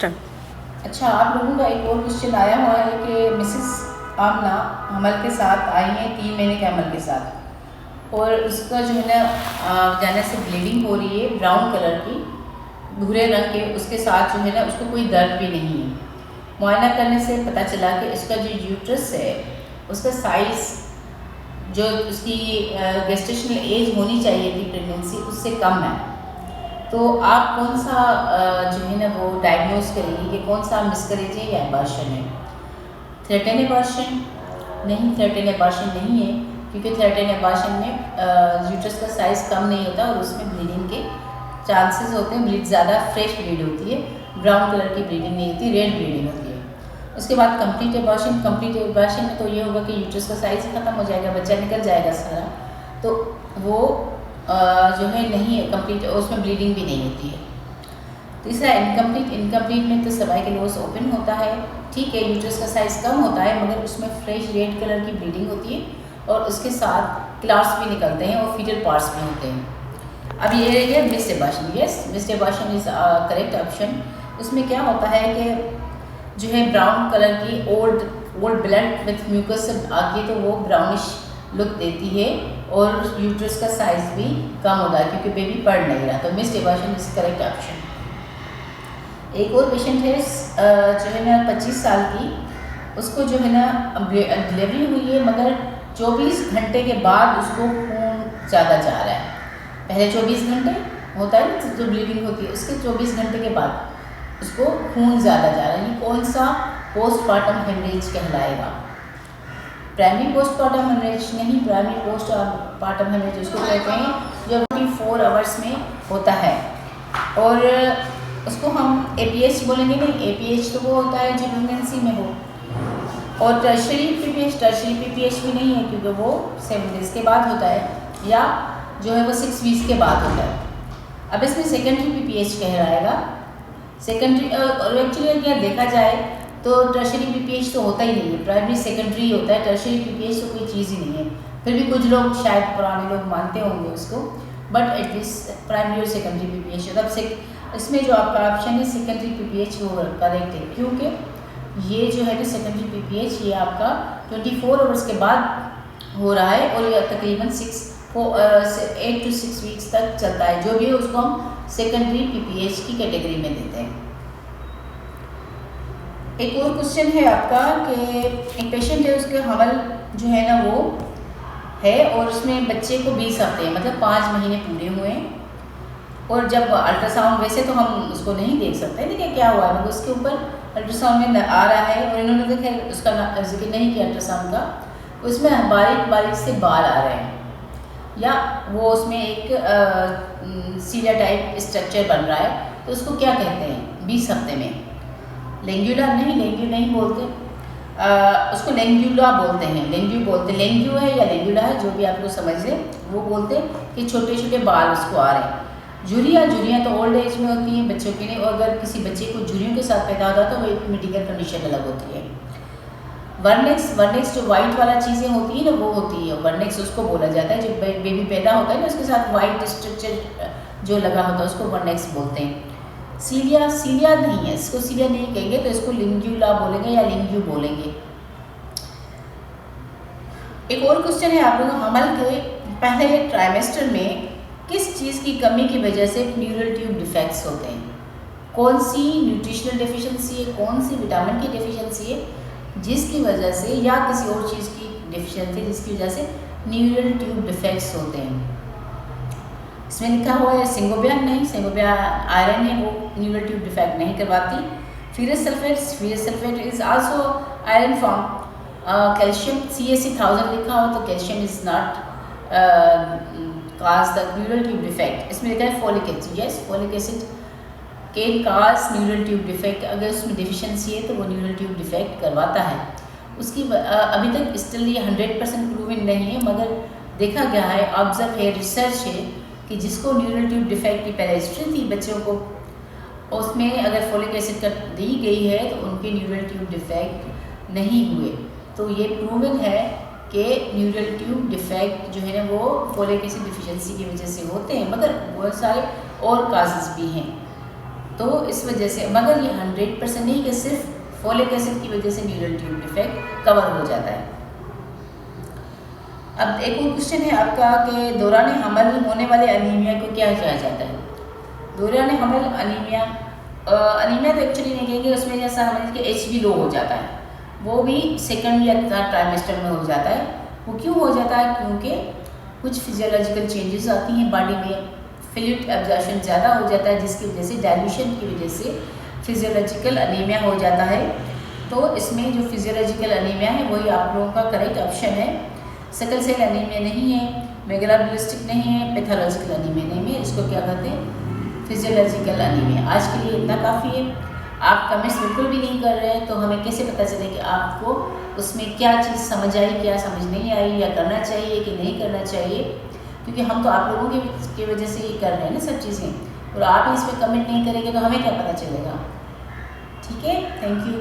Start. अच्छा, आप लोगों का एक और क्वेश्चन आया हुआ है कि मिसेस आमना हमल के साथ आई हैं 3 महीने के हमल के साथ, और उसका जो है ना जाने से ब्लीडिंग हो रही है ब्राउन कलर की, भूरे रंग के, उसके साथ जो है ना उसको कोई दर्द भी नहीं है। मुआयना करने से पता चला कि इसका जो यूट्रस है उसका साइज़ जो उसकी गेस्टेशनल एज होनी चाहिए थी प्रेगनेंसी उससे कम है। तो आप कौन सा जो है ना वो डायग्नोज करेंगे कि कौन सा मिसकरेज है या एबॉर्शन है? थ्रेटन एबॉर्शन नहीं, थ्रेटन एबॉर्शन नहीं है, क्योंकि थ्रेटन एबॉर्शन में यूट्रस का साइज़ कम नहीं होता और उसमें ब्लीडिंग के चांसेस होते हैं। ब्लीड ज़्यादा फ्रेश ब्लीड होती है, ब्राउन कलर की ब्लीडिंग नहीं होती, रेड ब्लीडिंग होती है। उसके बाद कंप्लीट एबॉर्शन, कंप्लीट एबॉर्शन में तो ये होगा कि यूट्रस का साइज़ ख़त्म हो जाएगा, बच्चा निकल जाएगा सारा, तो वो जो है नहीं है कंप्लीट, उसमें ब्लीडिंग भी नहीं होती है। तीसरा इनकम्प्लीट, इनकम्प्लीट में तो सर्वाइकल ओस ओपन होता है, ठीक है, यूट्रस का साइज़ कम होता है मगर उसमें फ्रेश रेड कलर की ब्लीडिंग होती है और उसके साथ क्लाट्स भी निकलते हैं और फीटल पार्ट्स भी होते हैं। अब ये रह गया missed abortion. Yes, missed abortion is correct option. उसमें क्या होता है कि जो है ब्राउन कलर की ओल्ड ब्लड विथ म्यूकस आती है तो वो ब्राउनिश लुक देती है और यूट्रस का साइज़ भी कम होता है क्योंकि बेबी पढ़ नहीं रहा, तो missed abortion is correct option. एक और पेशेंट है जो है ना 25 साल की, उसको जो है ना डिलीवरी हुई है मगर 24 घंटे के बाद उसको खून ज़्यादा जा रहा है। पहले 24 घंटे होता है ना जो ब्लीडिंग होती है, उसके 24 घंटे के बाद उसको खून ज़्यादा जा रहा है। ये कौन सा पोस्टमार्टम हेमरेज कहलाएगा? प्राइमरी पोस्टमार्टम हेमरेज नहीं, प्राइमरी पोस्टमार्टम हेमरेज उसको कहते हैं जो 24 आवर्स में होता है, और उसको हम एपीएच बोलेंगे नहीं, एपीएच तो वो होता है जो प्रेगनेंसी में हो, और टर्शरी पीपीएच भी नहीं है क्योंकि वो 7 डेज़ के बाद होता है या जो है वो 6 वीक्स के बाद होता है। अब इसमें सेकेंडरी पीपीएच कहलाएगा। सेकेंडरी और एक्चुअली अगर देखा जाए तो टर्शरी पीपीएच तो होता ही नहीं है, प्राइमरी सेकेंडरी होता है, टर्शरी पीपीएच तो कोई चीज़ ही नहीं है। फिर भी कुछ लोग शायद पुराने लोग मानते होंगे उसको, बट एटलीस्ट प्राइमरी और सेकेंडरी पीपीएच होता है। इसमें जो आपका ऑप्शन है सेकेंडरी पीपीएच वो करेक्ट है, क्योंकि ये जो है कि सेकेंडरी पीपीएच ये आपका 24 आवर्स के बाद हो रहा है और ये तकरीबन 8 to 6 वीक्स तक चलता है। जो भी है उसको हम सेकेंडरी पीपीएच की कैटेगरी में देते हैं। एक और क्वेश्चन है आपका कि एक पेशेंट है, उसके हमल जो है ना वो है और उसमें बच्चे को 20 हफ्ते हैं, मतलब 5 महीने पूरे हुए हैं, और जब अल्ट्रासाउंड, वैसे तो हम उसको नहीं देख सकते देखिए क्या हुआ है, मगर उसके ऊपर अल्ट्रासाउंड में आ रहा है और इन्होंने तो खैर उसका जिक्र नहीं किया अल्ट्रासाउंड का, उसमें बारीक बारीक से बाल आ रहे हैं या वो उसमें एक सीला टाइप स्ट्रक्चर बन रहा है, तो उसको क्या कहते हैं 20 हफ्ते में? लेंग्यूला नहीं, लेंग्यू नहीं बोलते, उसको लेंग्यूला बोलते हैं, लेंग्यू बोलते, लेंग्यू है या लेंग्यूला है जो भी आप लोग समझ लें, वो बोलते हैं कि छोटे छोटे बाल उसको आ रहे हैं। झुर्रियाँ तो ओल्ड एज में होती हैं बच्चों के लिए, और अगर किसी बच्चे को झुर्रियों के साथ पैदा होता है तो वो एक मेडिकल कंडीशन अलग होती है। वर्नेक्स जो वाइट वाला चीज़ें होती है ना वो होती है वर्नेक्स, उसको बोला जाता है। जब बेबी पैदा होता है ना उसके साथ वाइट स्ट्रक्चर जो लगा होता है उसको वर्नेक्स बोलते हैं। सीलिया नहीं है, इसको सीलिया नहीं कहेंगे, तो इसको लिंग्यूला बोलेंगे या लिंग्यू बोलेंगे। एक और क्वेश्चन है आप लोगों को, हमल के पहले ट्राइमेस्टर में किस चीज़ की कमी की वजह से न्यूरल ट्यूब डिफेक्ट्स होते हैं? कौन सी न्यूट्रिशनल डेफिशिएंसी है, कौन सी विटामिन की डेफिशिएंसी है जिसकी वजह से, या किसी और चीज़ की डेफिशिएंसी जिसकी वजह से न्यूरल ट्यूब डिफेक्ट्स होते हैं? इसमें लिखा हुआ है सिंगोबियन नहीं, सिंगोबिया आयरन है वो न्यूरल ट्यूब डिफेक्ट नहीं करवाती। Ferrous sulphate is also iron form. Calcium CaC 1000 लिखा हो तो calcium is not cause the neural tube defect। इसमें लिखा है folic acid, yes folic acid can cause neural tube defect। अगर उसमें डिफिशिएंसी है तो वो न्यूरल ट्यूब डिफेक्ट करवाता है। उसकी अभी तक स्टिल ये 100% प्रूवन नहीं है, मगर देखा गया है, ऑब्जर्व है, रिसर्च है कि जिसको न्यूरल ट्यूब डिफेक्ट की पहले हिस्ट्री थी बच्चों को, उसमें अगर फोलिक एसिड का दी गई है तो उनके न्यूरल ट्यूब डिफेक्ट नहीं हुए। तो ये प्रूवन है कि न्यूरल ट्यूब डिफेक्ट जो है ना वो फोलिक एसिड डिफिशिएंसी की वजह से होते हैं, मगर बहुत सारे और काजेज़ भी हैं। तो इस वजह से, मगर ये 100% नहीं कि सिर्फ फोलिक एसिड की वजह से न्यूरल ट्यूब डिफेक्ट कवर हो जाता है। अब एक और क्वेश्चन है आपका कि दौरान हमल होने वाले अनीमिया को क्या कहा जाता है? दौरान हमल अनीमिया, अनीमिया तो एक्चुअली नहीं कहेंगे, उसमें जैसा हमें कि HB लो हो जाता है, वो भी सेकंड या थर्ड ट्राइमेस्टर में हो जाता है। वो क्यों हो जाता है? क्योंकि कुछ फिजियोलॉजिकल चेंजेस आती हैं बॉडी में, फ्लूइड एब्जॉर्प्शन ज़्यादा हो जाता है, जिसकी वजह से डाइल्यूशन की वजह से फिजियोलॉजिकल अनीमिया हो जाता है। तो इसमें जो फिजियोलॉजिकल अनीमिया है वही आप लोगों का करेक्ट ऑप्शन है। सिकल सेल अनीमिया नहीं है, मेगालोब्लास्टिक नहीं है, पैथोलॉजिकल अनीमिया नहीं है, इसको क्या कहते हैं? Physiological anaemia. आज के लिए इतना काफ़ी है। आप कमेंट्स बिल्कुल भी नहीं कर रहे हैं तो हमें कैसे पता चले कि आपको उसमें क्या चीज़ समझ आई, क्या समझ नहीं आई, या करना चाहिए कि नहीं करना चाहिए, क्योंकि हम तो आप लोगों की वजह से ये कर रहे हैं ना सब चीज़ें, और आप इस पर कमेंट नहीं करेंगे तो हमें क्या पता चलेगा। ठीक है, थैंक यू।